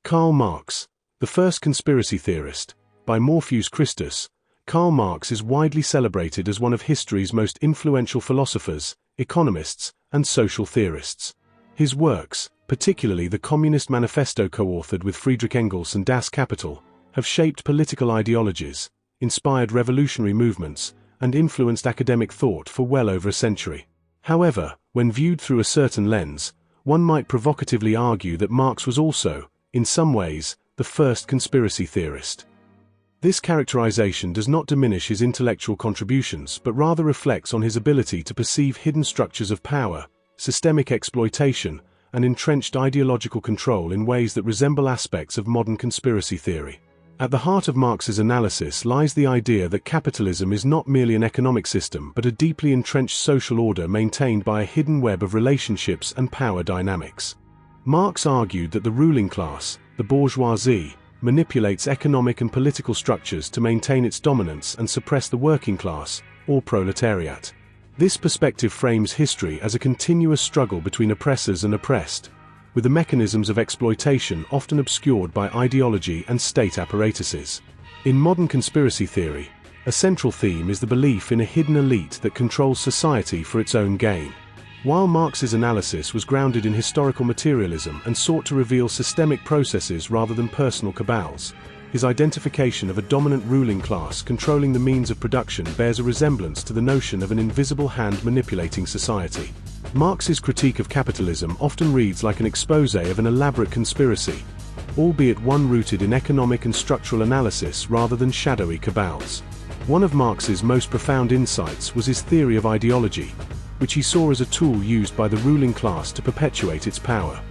Karl Marx, the first conspiracy theorist. By Morpheus Christus, Karl Marx is widely celebrated as one of history's most influential philosophers, economists, and social theorists. His works, particularly the Communist Manifesto co-authored with Friedrich Engels and Das Kapital, have shaped political ideologies, inspired revolutionary movements, and influenced academic thought for well over a century. However, when viewed through a certain lens, one might provocatively argue that Marx was also, in some ways, the first conspiracy theorist. This characterization does not diminish his intellectual contributions but rather reflects on his ability to perceive hidden structures of power, systemic exploitation, and entrenched ideological control in ways that resemble aspects of modern conspiracy theory. At the heart of Marx's analysis lies the idea that capitalism is not merely an economic system but a deeply entrenched social order maintained by a hidden web of relationships and power dynamics. Marx argued that the ruling class, the bourgeoisie, manipulates economic and political structures to maintain its dominance and suppress the working class, or proletariat. This perspective frames history as a continuous struggle between oppressors and oppressed, with the mechanisms of exploitation often obscured by ideology and state apparatuses. In modern conspiracy theory, a central theme is the belief in a hidden elite that controls society for its own gain. While Marx's analysis was grounded in historical materialism and sought to reveal systemic processes rather than personal cabals, his identification of a dominant ruling class controlling the means of production bears a resemblance to the notion of an invisible hand manipulating society. Marx's critique of capitalism often reads like an exposé of an elaborate conspiracy, albeit one rooted in economic and structural analysis rather than shadowy cabals. One of Marx's most profound insights was his theory of ideology, which he saw as a tool used by the ruling class to perpetuate its power.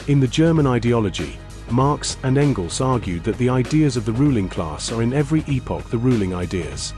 In the German ideology, Marx and Engels argued that the ideas of the ruling class are in every epoch the ruling ideas.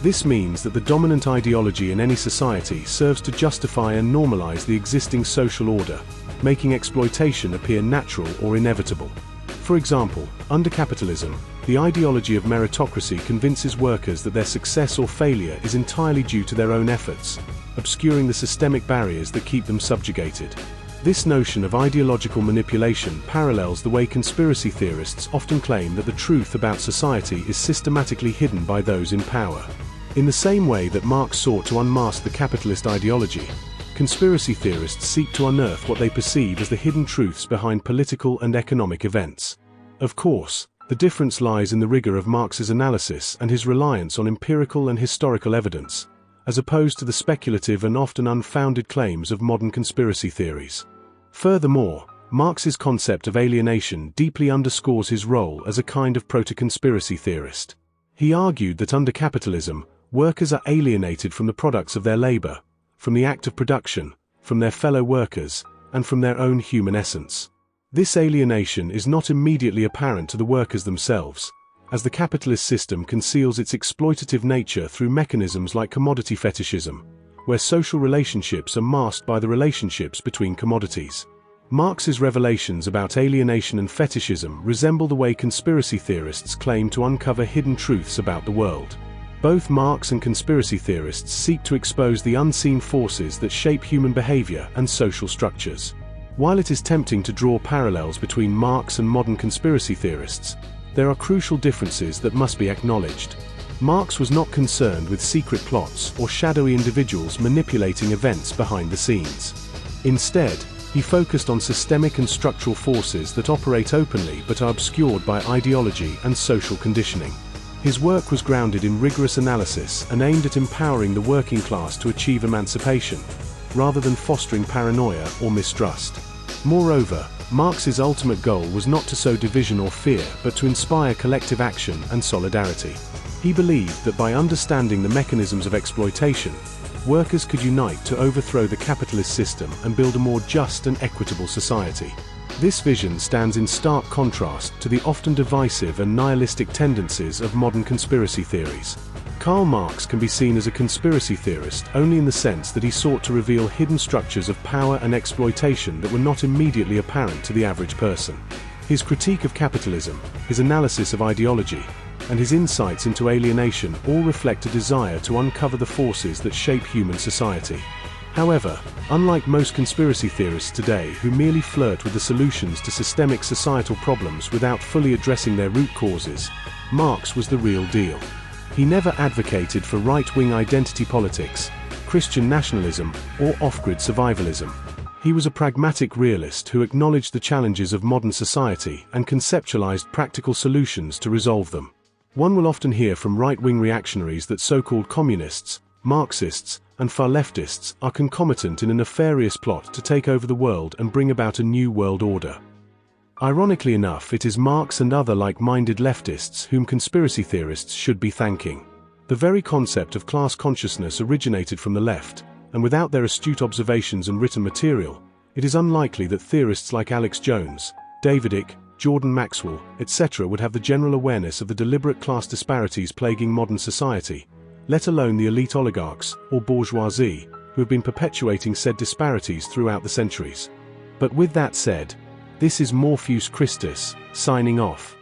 This means that the dominant ideology in any society serves to justify and normalize the existing social order, making exploitation appear natural or inevitable. For example, under capitalism, the ideology of meritocracy convinces workers that their success or failure is entirely due to their own efforts, obscuring the systemic barriers that keep them subjugated. This notion of ideological manipulation parallels the way conspiracy theorists often claim that the truth about society is systematically hidden by those in power. In the same way that Marx sought to unmask the capitalist ideology, conspiracy theorists seek to unearth what they perceive as the hidden truths behind political and economic events. Of course, the difference lies in the rigor of Marx's analysis and his reliance on empirical and historical evidence, as opposed to the speculative and often unfounded claims of modern conspiracy theories. Furthermore, Marx's concept of alienation deeply underscores his role as a kind of proto-conspiracy theorist. He argued that under capitalism, workers are alienated from the products of their labor, from the act of production, from their fellow workers, and from their own human essence. This alienation is not immediately apparent to the workers themselves, as the capitalist system conceals its exploitative nature through mechanisms like commodity fetishism, where social relationships are masked by the relationships between commodities. Marx's revelations about alienation and fetishism resemble the way conspiracy theorists claim to uncover hidden truths about the world. Both Marx and conspiracy theorists seek to expose the unseen forces that shape human behavior and social structures. While it is tempting to draw parallels between Marx and modern conspiracy theorists, there are crucial differences that must be acknowledged. Marx was not concerned with secret plots or shadowy individuals manipulating events behind the scenes. Instead, he focused on systemic and structural forces that operate openly but are obscured by ideology and social conditioning. His work was grounded in rigorous analysis and aimed at empowering the working class to achieve emancipation, rather than fostering paranoia or mistrust. Moreover, Marx's ultimate goal was not to sow division or fear but to inspire collective action and solidarity. He believed that by understanding the mechanisms of exploitation, workers could unite to overthrow the capitalist system and build a more just and equitable society. This vision stands in stark contrast to the often divisive and nihilistic tendencies of modern conspiracy theories. Karl Marx can be seen as a conspiracy theorist only in the sense that he sought to reveal hidden structures of power and exploitation that were not immediately apparent to the average person. His critique of capitalism, his analysis of ideology, and his insights into alienation all reflect a desire to uncover the forces that shape human society. However, unlike most conspiracy theorists today who merely flirt with the solutions to systemic societal problems without fully addressing their root causes, Marx was the real deal. He never advocated for right-wing identity politics, Christian nationalism, or off-grid survivalism. He was a pragmatic realist who acknowledged the challenges of modern society and conceptualized practical solutions to resolve them. One will often hear from right-wing reactionaries that so-called communists, Marxists, and far leftists are concomitant in a nefarious plot to take over the world and bring about a new world order. Ironically enough, it is Marx and other like-minded leftists whom conspiracy theorists should be thanking. The very concept of class consciousness originated from the left, and without their astute observations and written material, it is unlikely that theorists like Alex Jones, David Icke, Jordan Maxwell, etc. would have the general awareness of the deliberate class disparities plaguing modern society, let alone the elite oligarchs, or bourgeoisie, who have been perpetuating said disparities throughout the centuries. But with that said, this is Morpheus Christus, signing off.